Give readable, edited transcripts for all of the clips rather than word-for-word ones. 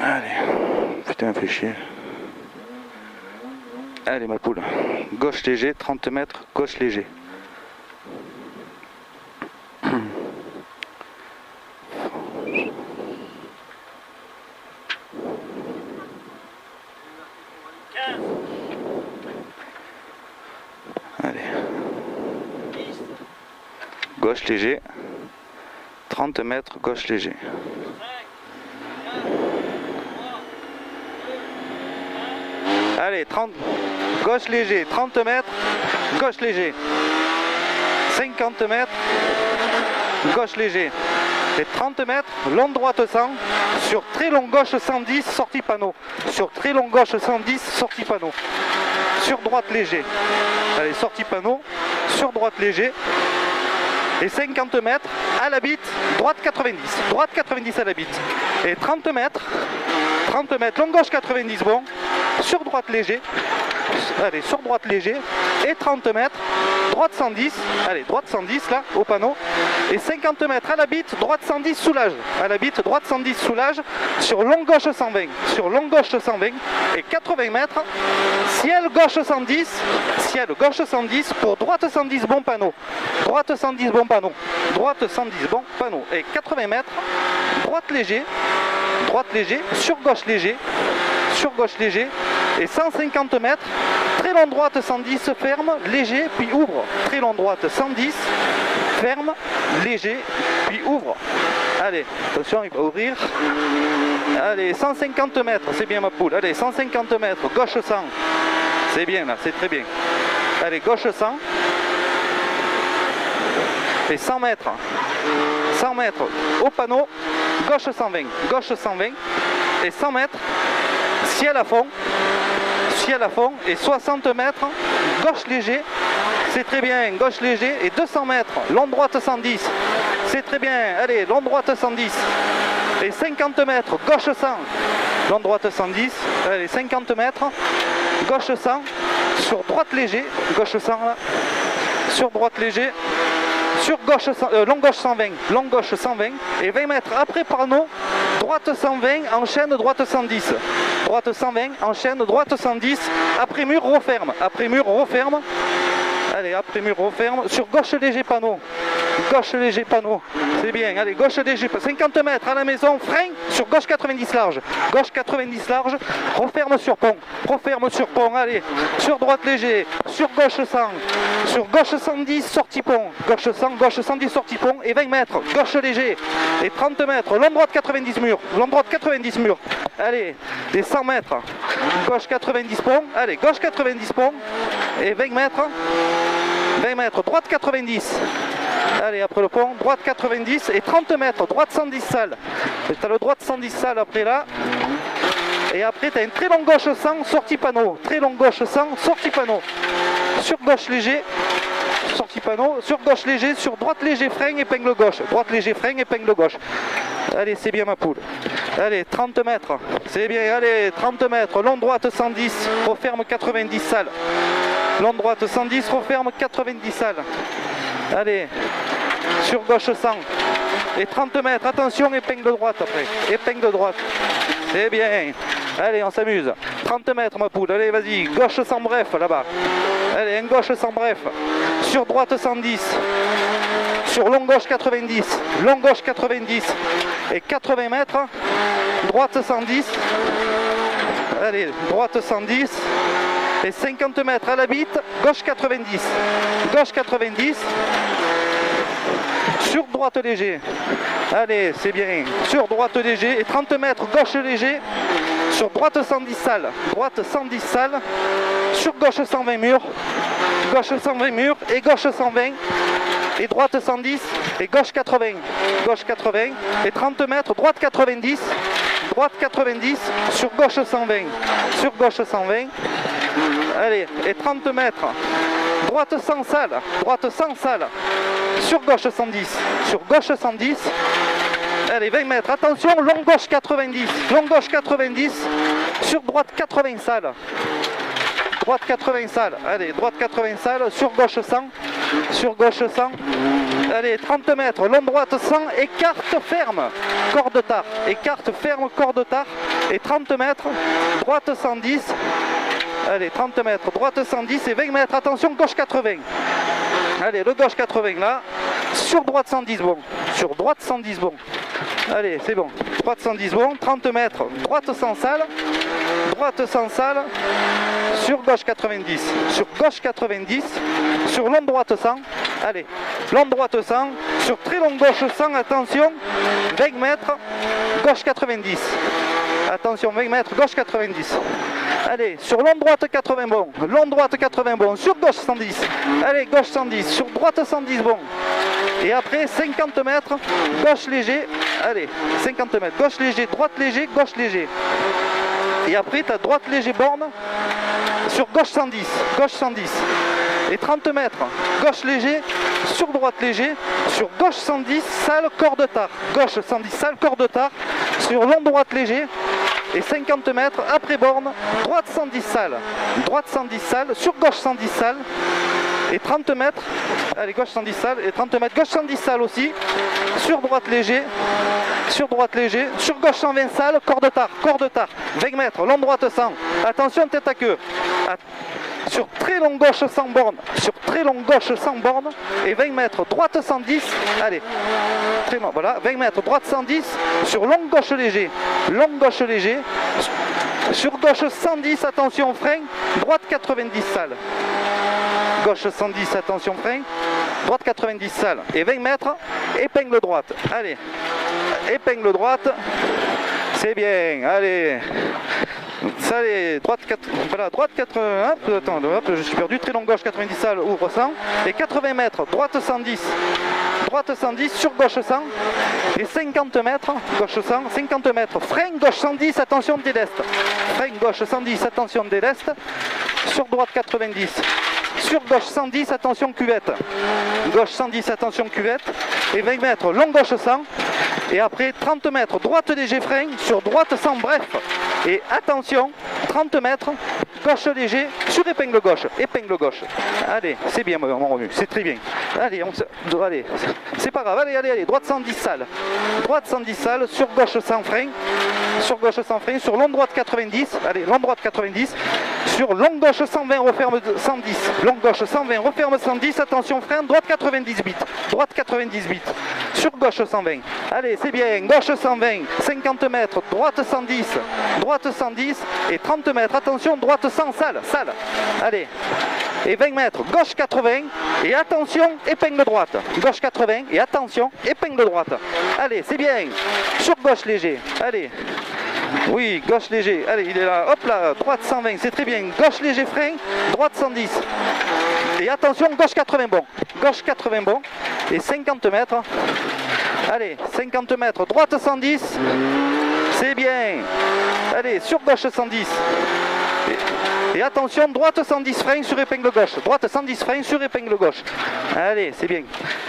Allez, putain, fais chier. Allez, ma poule. Gauche léger, 30 mètres, gauche léger. Allez. Gauche léger. 30 mètres, gauche léger. Allez, 30, gauche léger, 30 mètres, gauche léger. 50 mètres, gauche léger. Et 30 mètres, long droite 100, sur très long gauche 110, sortie panneau. Sur très long gauche 110, sortie panneau. Sur droite léger. Allez, sortie panneau, sur droite léger. Et 50 mètres, à la bite, droite 90. Droite 90 à la bite. Et 30 mètres, long gauche 90, bon. Sur droite léger. Allez, sur droite léger. Et 30 mètres, droite 110. Allez, droite 110 là, au panneau. Et 50 mètres à la bite, droite 110 soulage. À la bite, droite 110 soulage. Sur long gauche 120. Sur long gauche 120. Et 80 mètres, ciel gauche 110. Ciel gauche 110 pour droite 110, bon panneau. Droite 110, bon panneau. Droite 110, bon panneau. Et 80 mètres, droite léger. Droite léger, sur gauche léger. Sur gauche léger. Et 150 mètres, très long droite 110, ferme, léger, puis ouvre. Très long droite 110, ferme, léger, puis ouvre. Allez, attention, il va ouvrir. Allez, 150 mètres, c'est bien ma poule. Allez, 150 mètres, gauche 100. C'est bien là, c'est très bien. Allez, gauche 100. Et 100 mètres. 100 mètres au panneau, gauche 120. Gauche 120. Et 100 mètres, ciel à fond. Ciel à fond. Et 60 mètres, gauche léger. C'est très bien, gauche léger. Et 200 mètres, long droite 110. C'est très bien. Allez, long droite 110. Et 50 mètres, gauche 100. Long droite 110. Allez, 50 mètres, gauche 100. Sur droite léger. Gauche 100 là. Sur droite léger. Sur gauche, long gauche 120. Long gauche 120. Et 20 mètres après panneau, droite 120, enchaîne droite 110. Droite 120, enchaîne droite 110. Après mur, referme. Après mur, referme. Allez, après mur, referme. Sur gauche léger panneau. Gauche léger panneau. C'est bien. Allez, gauche léger. 50 mètres à la maison. Frein sur gauche 90 large. Gauche 90 large. Referme sur pont. Referme sur pont. Allez. Sur droite léger. Sur gauche 100. Sur gauche 110, sortie pont. Gauche 100, gauche 110, sortie pont. Et 20 mètres. Gauche léger. Et 30 mètres. Long droite 90 murs. Long droite 90 murs. Allez. Et 100 mètres. Gauche 90 pont. Allez, gauche 90 pont. Et 20 mètres. 20 mètres. Droite 90. Allez, après le pont, droite 90 et 30 mètres, droite 110 salles. Tu as le droite 110 salles après là. Et après, tu as une très longue gauche 100, sortie panneau. Très longue gauche 100, sortie panneau. Sur gauche léger, sortie panneau. Sur gauche léger, sur droite léger, frein, épingle gauche. Droite léger, frein, épingle gauche. Allez, c'est bien ma poule. Allez, 30 mètres. C'est bien, allez, 30 mètres. Long droite 110, referme 90 salles. Long droite 110, referme 90 salles. Allez, sur gauche 100 et 30 mètres, attention, épingle droite après, épingle droite, c'est bien, allez on s'amuse, 30 mètres ma poule, allez vas-y, gauche sans bref là-bas, allez un gauche sans bref, sur droite 110, sur long gauche 90, long gauche 90 et 80 mètres, droite 110, allez, droite 110 et 50 mètres à la bite, gauche 90, gauche 90, sur droite léger, allez c'est bien, sur droite léger et 30 mètres, gauche léger, sur droite 110 salles, droite 110 salles, sur gauche 120 murs, gauche 120 murs et gauche 120, et droite 110 et gauche 80, gauche 80 et 30 mètres, droite 90, droite 90, sur gauche 120, sur gauche 120, allez, et 30 mètres, droite 100 salles, droite 100 salles, sur gauche 110, sur gauche 110, allez, 20 mètres, attention, long gauche 90, long gauche 90, sur droite 80 salles, droite 80 sales, allez, droite 80 sales, sur gauche 100, sur gauche 100, allez, 30 mètres, long droite 100, écarte ferme, corde tard, écarte ferme, corde tard, et 30 mètres, droite 110, allez, 30 mètres, droite 110 et 20 mètres, attention, gauche 80, allez, le gauche 80 là, sur droite 110 bon, sur droite 110 bon, allez, c'est bon, droite 110 bon, 30 mètres, droite 100 sales, droite 100 sales, sur gauche 90, sur gauche 90, sur long droite 100, allez, long droite 100, sur très long gauche 100, attention, 20 mètres, gauche 90, attention, 20 mètres, gauche 90, allez, sur long droite 80 bon, long droite 80 bon, sur gauche 110, allez, gauche 110, sur droite 110 bon, et après 50 mètres, gauche léger, allez, 50 mètres, gauche léger, droite léger, gauche léger. Et après, tu as droite léger borne sur gauche 110, gauche 110. Et 30 mètres, gauche léger, sur droite léger, sur gauche 110, sale, corde tard. Gauche 110, sale, corde tard, sur long droite léger. Et 50 mètres, après borne, droite 110 sale, droite 110 sale, sur gauche 110 sale. Et 30 mètres, allez, gauche 110 sale, et 30 mètres, gauche 110 sale aussi, sur droite léger, sur gauche 120 sale, corde tard, 20 mètres, long droite 100, attention tête à queue, sur très long gauche 100 bornes, sur très long gauche 100 bornes, et 20 mètres, droite 110, allez, très long, voilà, 20 mètres, droite 110, sur long gauche léger, sur gauche 110, attention frein, droite 90 sale. Gauche 110, attention frein, droite 90 sale, et 20 mètres, épingle droite, allez, épingle droite, c'est bien, allez, ça allez, droite 4, voilà, droite 80, hop, attends, hop, je suis perdu, très long gauche 90 sale, ouvre 100, et 80 mètres, droite 110, sur gauche 100, et 50 mètres, gauche 100, 50 mètres, frein gauche 110, attention déleste, frein gauche 110, attention déleste, sur droite 90, sur gauche 110, attention cuvette, gauche 110, attention cuvette, et 20 mètres, long gauche 100, et après 30 mètres, droite léger frein, sur droite 100, bref, et attention, 30 mètres, gauche léger, sur épingle gauche, allez, c'est bien mon revenu, c'est très bien, allez, allez, c'est pas grave, allez, droite 110 sale, sur gauche 100 frein, sur long droite 90, allez, long droite 90, sur long gauche 120, referme 110, long gauche 120, referme 110, attention frein, droite 90 bits, sur gauche 120, allez, c'est bien, gauche 120, 50 mètres, droite 110, et 30 mètres, attention, droite 100, sale, allez, et 20 mètres, gauche 80, et attention, épingle droite, gauche 80, et attention, épingle droite, allez, c'est bien, sur gauche léger, allez, oui, gauche léger, allez, il est là, hop là, droite 120, c'est très bien, gauche léger frein, droite 110, et attention, gauche 80 bon, et 50 mètres, allez, 50 mètres, droite 110, c'est bien, allez, sur gauche 110, et attention, droite 110 frein sur épingle gauche, droite 110 frein sur épingle gauche, allez, c'est bien,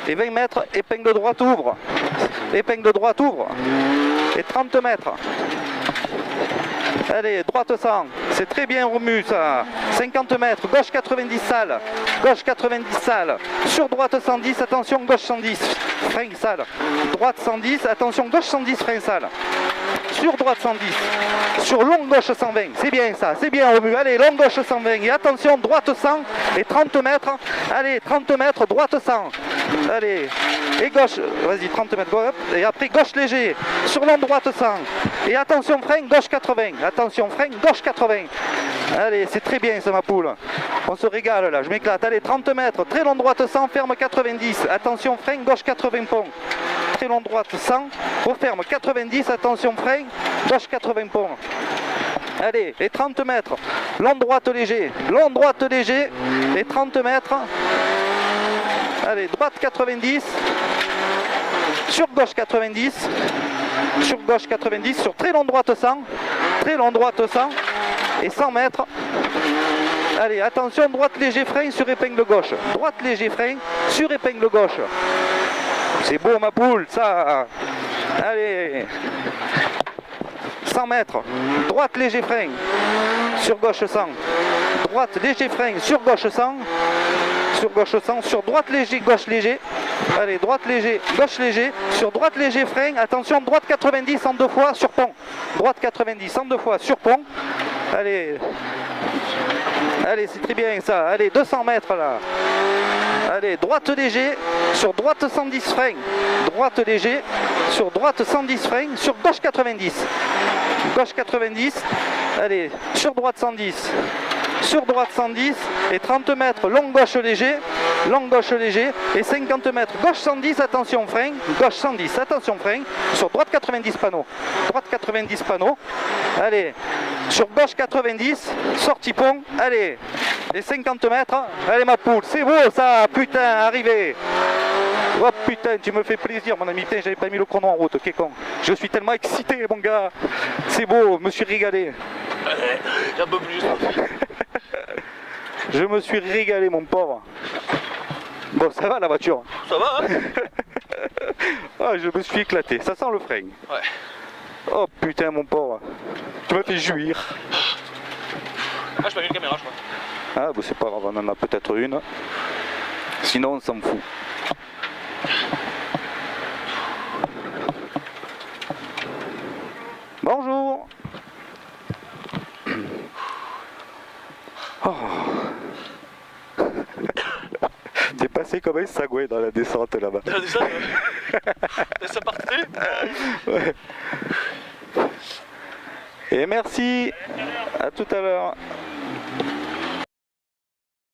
et 20 mètres, épingle droite ouvre, et 30 mètres, allez, droite 100, c'est très bien remue ça, 50 mètres, gauche 90 sale, sur droite 110, attention, gauche 110, frein sale, droite 110, attention, gauche 110, frein sale, sur droite 110, sur long gauche 120, c'est bien ça, c'est bien remue, allez, long gauche 120, et attention, droite 100, et 30 mètres, allez, 30 mètres, droite 100, allez, et gauche, vas-y, 30 mètres, hop, et après gauche léger, sur long droite 100, et attention, frein, gauche 80, attention, frein, gauche 80, allez, c'est très bien ça ma poule, on se régale là, je m'éclate, allez, 30 mètres, très long droite 100, ferme 90, attention, frein, gauche 80 pont, très long droite 100, referme 90, attention, frein, gauche 80 pont, allez, et 30 mètres, long droite léger, et 30 mètres, allez, droite 90, sur gauche 90, sur très long droite 100, et 100 mètres, allez, attention, droite léger frein sur épingle gauche, c'est beau ma poule, ça, allez, 100 mètres, droite léger frein, sur gauche 100, droite léger frein, sur gauche 100, sur gauche 100, sur droite léger, gauche léger, allez droite léger, gauche léger, sur droite léger frein, attention droite 90 en 2 fois sur pont, droite 90 en 2 fois sur pont, allez, allez c'est très bien ça, allez 200 mètres là, allez droite léger, sur droite 110 frein, droite léger, sur droite 110 frein, sur gauche 90, gauche 90, allez sur droite 110, sur droite 110 et 30 mètres long gauche léger et 50 mètres gauche 110, attention frein, gauche 110, attention frein, sur droite 90 panneaux, droite 90 panneaux, allez, sur gauche 90, sortie pont, allez, les 50 mètres, allez ma poule, c'est beau ça, putain, arrivé. Oh putain, tu me fais plaisir mon ami, putain, j'avais pas mis le chrono en route, qu'est con. Je suis tellement excité mon gars, c'est beau, je me suis régalé. Un peu plus. Je me suis régalé mon pauvre. Bon ça va la voiture. Ça va hein. Ah, je me suis éclaté, ça sent le frein. Ouais. Oh putain mon pauvre. Tu m'as fait jouir. Ah je pas vu une caméra je crois. Ah bah c'est pas grave, on en a peut-être une. Sinon on s'en fout. Bonjour. Oh. T'es passé comme un sagouin dans la descente là-bas. Dans la descente ouais. Ça partait. Ouais. Et merci. À tout à l'heure.